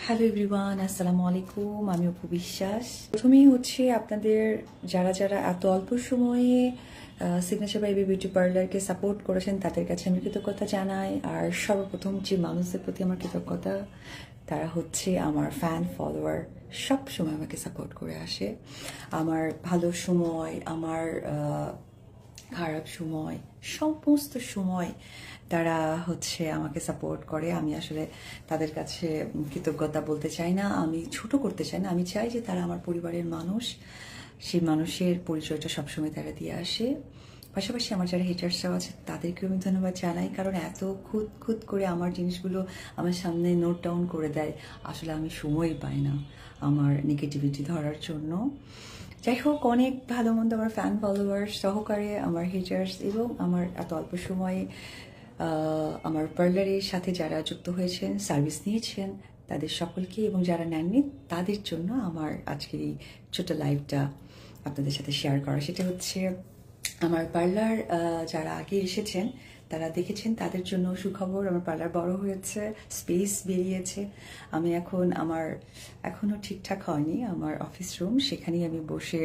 Hello everyone, আসসালামু আলাইকুম। আমি অপু বিশ্বাস। প্রথমেই হচ্ছে আপনাদের যারা যারা এত অল্প সময়ে সিগনেচার বাই বিউটি পার্লারকে সাপোর্ট করেছেন তাদের কাছে আমি কৃতজ্ঞতা জানাই। আর সর্বপ্রথম যে মানুষদের প্রতি আমার কৃতজ্ঞতা তারা হচ্ছে আমার ফ্যান ফলোয়ার, সব সময় আমাকে সাপোর্ট করে আসে। আমার ভালো সময়, আমার খারাপ সময়, সমস্ত সময় তারা হচ্ছে আমাকে সাপোর্ট করে। আমি আসলে তাদের কাছে কৃতজ্ঞতা বলতে চাই না, আমি ছোট করতে চাই না। আমি চাই যে তারা আমার পরিবারের মানুষ, সেই মানুষের পরিচয়টা সবসময় তারা দিয়ে আসে। পাশাপাশি আমার যারা হেটার্সরাও আছে তাদেরকেও আমি ধন্যবাদ জানাই, কারণ এত খুদ খুদ করে আমার জিনিসগুলো আমার সামনে নোট ডাউন করে দেয়। আসলে আমি সময় পাই না আমার নেগেটিভিটি ধরার জন্য। যাই হোক, অনেক ভালো মন্দ আমার ফ্যান ফলোয়ার্স সহকারে আমার হেটার্স এবং আমার এত অল্প সময়ে আমার পার্লারের সাথে যারা যুক্ত হয়েছেন, সার্ভিস নিয়েছেন, তাদের সকলকে এবং যারা নেননি তাদের জন্য আমার আজকের এই ছোট লাইভটা আপনাদের সাথে শেয়ার করা। সেটা হচ্ছে আমার পার্লার যারা আগে এসেছেন তারা দেখেছেন, তাদের জন্য সুখবর। আমার পার্লার বড় হয়েছে, স্পেস বেরিয়েছে। আমি এখনো ঠিকঠাক হয়নি আমার অফিস রুম, সেখানেই আমি বসে,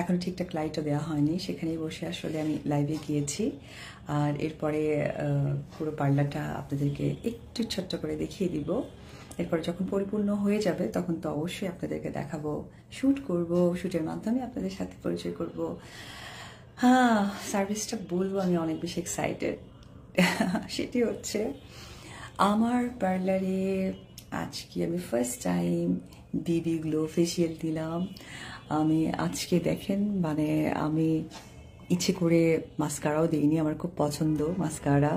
এখনো ঠিকঠাক লাইটও দেওয়া হয়নি, সেখানেই বসে আসলে আমি লাইভে গিয়েছি। আর এরপরে পুরো পার্লারটা আপনাদেরকে একটু ছোট্ট করে দেখিয়ে দিব। এরপরে যখন পরিপূর্ণ হয়ে যাবে তখন তো অবশ্যই আপনাদেরকে দেখাবো, শ্যুট করব, শ্যুটের মাধ্যমে আপনাদের সাথে পরিচয় করব। হ্যাঁ, সার্ভিসটা বলবো আমি অনেক বেশি এক্সাইটেড। সেটি হচ্ছে আমার পার্লারে আজকে আমি ফার্স্ট টাইম বিবি গ্লো ফেসিয়াল দিলাম। আমি আজকে দেখেন, মানে আমি ইচ্ছে করে মাস্কারাও দিইনি, আমার খুব পছন্দ মাস্কারা।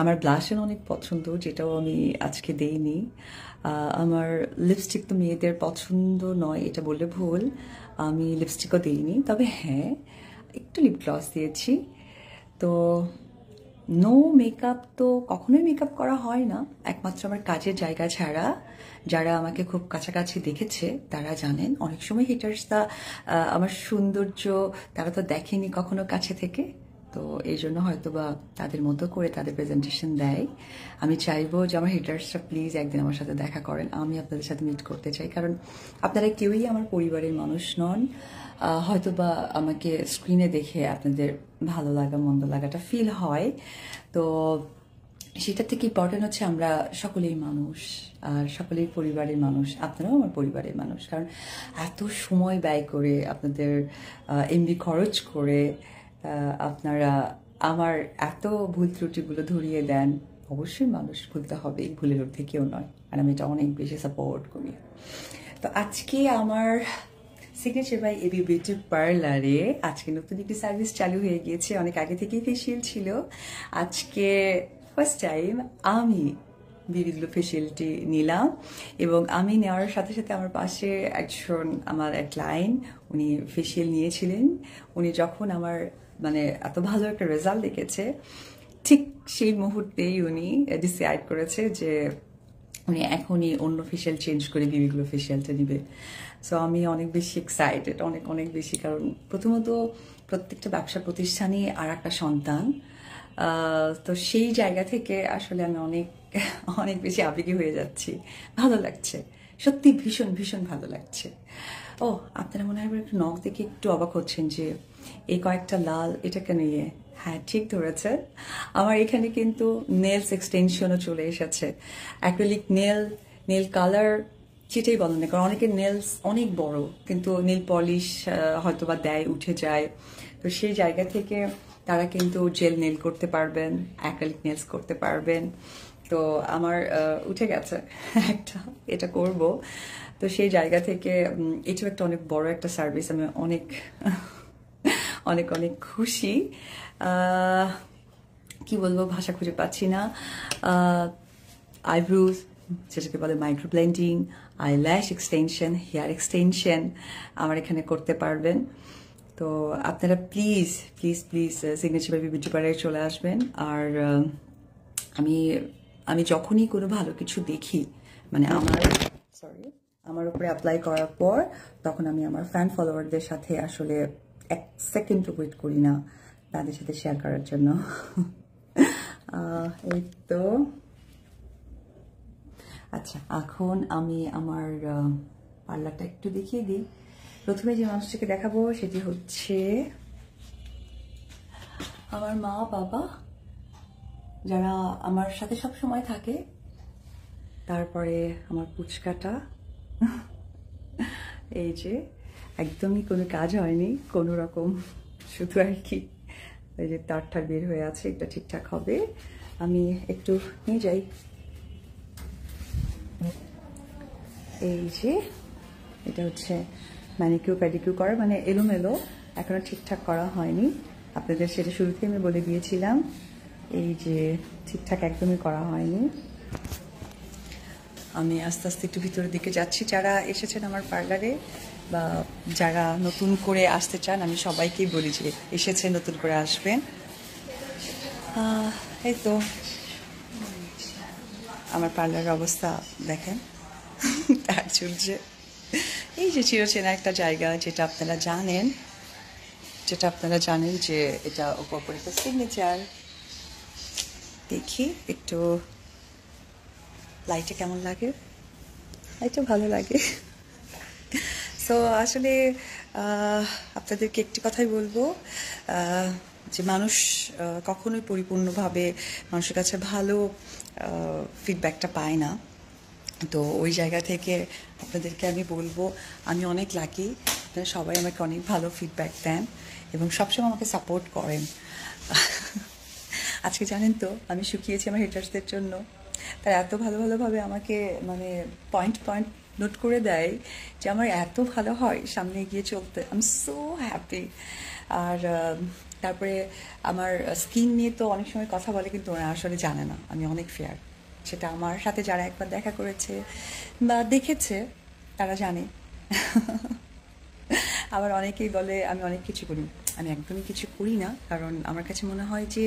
আমার ব্লাশন অনেক পছন্দ, যেটাও আমি আজকে দেইনি। আমার লিপস্টিক তো মেয়েদের পছন্দ নয় এটা বললে ভুল, আমি লিপস্টিকও দিইনি। তবে হ্যাঁ, একটু লিপ গ্লস দিয়েছি। তো নো মেকআপ তো কখনোই মেকআপ করা হয় না, একমাত্র আমার কাজের জায়গা ছাড়া। যারা আমাকে খুব কাছাকাছি দেখেছে তারা জানেন, অনেক সময় হিটার্সরা আমার সৌন্দর্য তারা তো দেখেনি কখনো কাছে থেকে, তো এই জন্য হয়তো বা তাদের মতো করে তাদের প্রেজেন্টেশন দেয়। আমি চাইবো যে আমার হিটার্সরা প্লিজ একদিন আমার সাথে দেখা করেন, আমি আপনাদের সাথে মিট করতে চাই, কারণ আপনারা কেউই আমার পরিবারের মানুষ নন। হয়তো বা আমাকে স্ক্রিনে দেখে আপনাদের ভালো লাগা মন্দ লাগাটা ফিল হয়, তো সেটা থেকে ইম্পর্টেন্ট হচ্ছে আমরা সকলেই মানুষ আর সকলেই পরিবারের মানুষ। আপনারাও আমার পরিবারের মানুষ, কারণ এত সময় ব্যয় করে আপনাদের এমবি খরচ করে আপনারা আমার এত ভুল ত্রুটিগুলো ধরিয়ে দেন। অবশ্যই মানুষ ভুলতে হবে, ভুলের ঊর্ধ্বে কেউ নয়, আর আমি এটা অনেক বেশি সাপোর্ট করি। তো আজকে আমার সিগনেচার বাই এবি বিউটি পার্লারে আজকে নতুন একটি সার্ভিস চালু হয়ে গিয়েছে, অনেক আগে থেকেই ফেসিয়াল ছিল। আজকে ফার্স্ট টাইম আমি বিবি গ্লো ফেসিয়ালটি নিলাম, এবং আমি নেওয়ার সাথে সাথে আমার পাশে একজন আমার এক ক্লায়েন্ট, উনি ফেসিয়াল নিয়েছিলেন। উনি যখন আমার মানে এত ভালো একটা রেজাল্ট দেখেছে, ঠিক সেই মুহূর্তেই উনি ডিসাইড করেছে যে উনি এখনই অন্য ফেসিয়াল চেঞ্জ করে বিবি গ্লো ফেসিয়ালটা নিবে। সো আমি অনেক বেশি এক্সাইটেড, অনেক অনেক বেশি, কারণ প্রথমত প্রত্যেকটা ব্যবসা প্রতিষ্ঠানই আর একটা সন্তান। তো সেই জায়গা থেকে আসলে আমি অনেক অনেক বেশি আবেগী হয়ে যাচ্ছি। ভালো লাগছে, সত্যি ভীষণ ভীষণ ভালো লাগছে। ও, আপনারা মনে হয় একটু নখ দেখে একটু অবাক হচ্ছেন যে এই কয়েকটা লাল, এটা কেন ইয়ে? হ্যাঁ, ঠিক ধরেছে, আমার এখানে কিন্তু নেলস এক্সটেনশনও চলে এসেছে। অ্যাক্রিলিক নেল কালার যেটাই বলেন না, কারণ অনেকের নেলস অনেক বড়, কিন্তু নেল পলিশ হয়তো বা দেয়, উঠে যায়। তো সেই জায়গা থেকে তারা কিন্তু জেল নেল করতে পারবেন, অ্যাক্রিলিক নেলস করতে পারবেন। তো আমার উঠে গেছে একটা, এটা করব। তো সেই জায়গা থেকে এটাও একটা অনেক বড় একটা সার্ভিস, আমি অনেক অনেক অনেক খুশি। কি বলবো, ভাষা খুঁজে পাচ্ছি না। আইব্রোজ যেটাকে বলে micro blending, eyelash extension, hair extension আমার এখানে করতে পারবেন। তো আপনারা please please please signature by beauty পার্লারে চলে আসবেন। আর আমি আমি যখনই কোনো ভালো কিছু দেখি, মানে আমার উপরে অ্যাপ্লাই করার পর, তখন আমি আমার ফ্যান ফলোয়ারদের সাথে আসলে এক সেকেন্ড ওয়েট করি না তাদের সাথে শেয়ার করার জন্য। এই তো আচ্ছা, এখন আমি আমার পার্লারটা একটু দেখিয়ে দিই। প্রথমে যে মানুষটাকে দেখাবো সেটি হচ্ছে আমার মা বাবা, যারা আমার সাথে সব সময় থাকে। তারপরে আমার পুচকাটা, এই যে একদমই কোনো কাজ হয়নি, কোনো রকম, শুধু আর কি এই যে তারটা বের হয়ে আছে, এটা ঠিকঠাক হবে। আমি একটু নিয়ে যাই। এই যে এটা হচ্ছে ম্যানিকিউর প্যাডিকিউর করা, মানে এলোমেলো, এখনো ঠিকঠাক করা হয়নি। আপনাদের সেটা শুরুতেই আমি বলে দিয়েছিলাম, এই যে ঠিকঠাক একদমই করা হয়নি। আমি আস্তে আস্তে একটু ভিতরের দিকে যাচ্ছি। যারা এসেছেন আমার পার্লারে বা যারা নতুন করে আসতে চান, আমি সবাইকেই বলি যে এসেছে নতুন করে আসবেন। এই তো আমার পার্লারের অবস্থা দেখেন, তার চলছে। এই যে চিরচেনা একটা জায়গা, যেটা আপনারা জানেন যে এটা কোঅপারেটিভ সিগনেচার। দেখি একটু লাইটে কেমন লাগে, লাইটটা ভালো লাগে। সো আসলে আপনাদেরকে একটি কথাই বলবো, যে মানুষ কখনোই পরিপূর্ণভাবে মানুষের কাছে ভালো ফিডব্যাকটা পায় না। তো ওই জায়গা থেকে আপনাদেরকে আমি বলবো, আমি অনেক লাকি, আপনারা সবাই আমাকে অনেক ভালো ফিডব্যাক দেন এবং সবসময় আমাকে সাপোর্ট করেন। আজকে জানেন তো আমি শুকিয়েছি আমার হেটার্সদের জন্য। তারা এত ভালোভাবে আমাকে মানে পয়েন্ট নোট করে দেয় যে আমার এত ভালো হয় সামনে গিয়ে চলতে। I am so happy. আর তারপরে আমার স্কিন নিয়ে তো অনেক সময় কথা বলে, কিন্তু ওরা আসলে জানে না আমি অনেক ফেয়ার। সেটা আমার সাথে যারা একবার দেখা করেছে বা দেখেছে তারা জানে। আবার অনেকেই বলে আমি অনেক কিছু করি, আমি একদমই কিছু করি না। কারণ আমার কাছে মনে হয় যে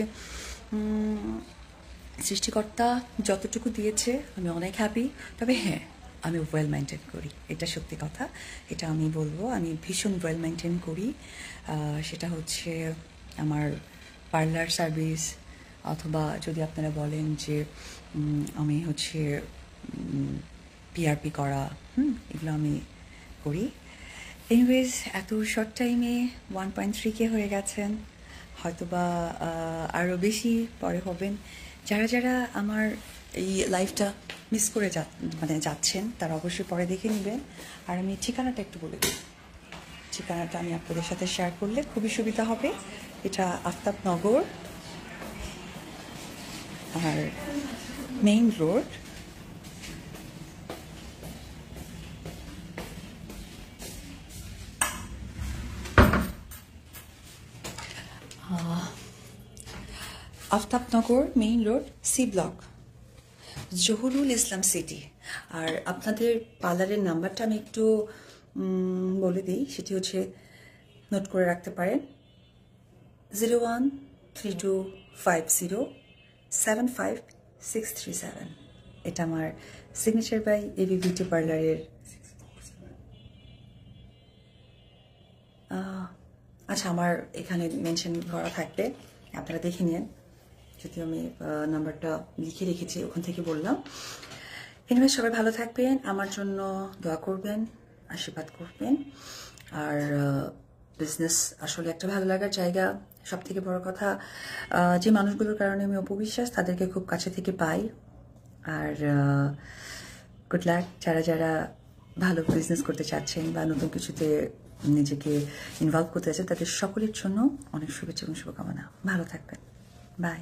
সৃষ্টিকর্তা যতটুকু দিয়েছে আমি অনেক হ্যাপি। তবে হ্যাঁ, আমি ওয়েল মেনটেন করি, এটা সত্যি কথা, এটা আমি বলবো। আমি ভীষণ ওয়েল মেনটেন করি। সেটা হচ্ছে আমার পার্লার সার্ভিস, অথবা যদি আপনারা বলেন যে আমি হচ্ছে পিআরপি করা, এগুলো আমি করি। এনিওয়েজ, এত শর্ট টাইমে 1.3K হয়ে গেছেন, হয়তোবা আরও বেশি পরে হবেন। যারা আমার এই লাইফটা মিস করে যাচ্ছেন, তারা অবশ্যই পরে দেখে নেবেন। আর আমি ঠিকানাটা একটু বলে দিই, ঠিকানাটা আমি আপনাদের সাথে শেয়ার করলে খুবই সুবিধা হবে। এটা আফতাবনগর, আর main road, Aftabnagar main road, C block, Zahurul Islam city. আর আপনাদের পার্লারের নাম্বারটা আমি একটু বলে দিই, সেটি হচ্ছে নোট করে রাখতে পারেন, 013250753637। এটা আমার সিগনেচার বাই এবি বিউটি পার্লারের। আচ্ছা, আমার এখানে মেনশন করা থাকবে, আপনারা দেখে নিন। যদিও আমি নাম্বারটা লিখে রেখেছি, ওখান থেকে বললাম। এনিওয়ে, সবাই ভালো থাকবেন, আমার জন্য দোয়া করবেন, আশীর্বাদ করবেন। আর বিজনেস আসলে একটা ভালো লাগার জায়গা। সব থেকে বড় কথা, যে মানুষগুলোর কারণে আমি অপবিশ্বাস, তাদেরকে খুব কাছে থেকে পাই। আর গুড লাক যারা ভালো বিজনেস করতে চাচ্ছেন বা নতুন কিছুতে নিজেকে ইনভলভ করতে চাচ্ছেন, তাদের সকলের জন্য অনেক শুভেচ্ছা এবং শুভকামনা। ভালো থাকবেন, বাই।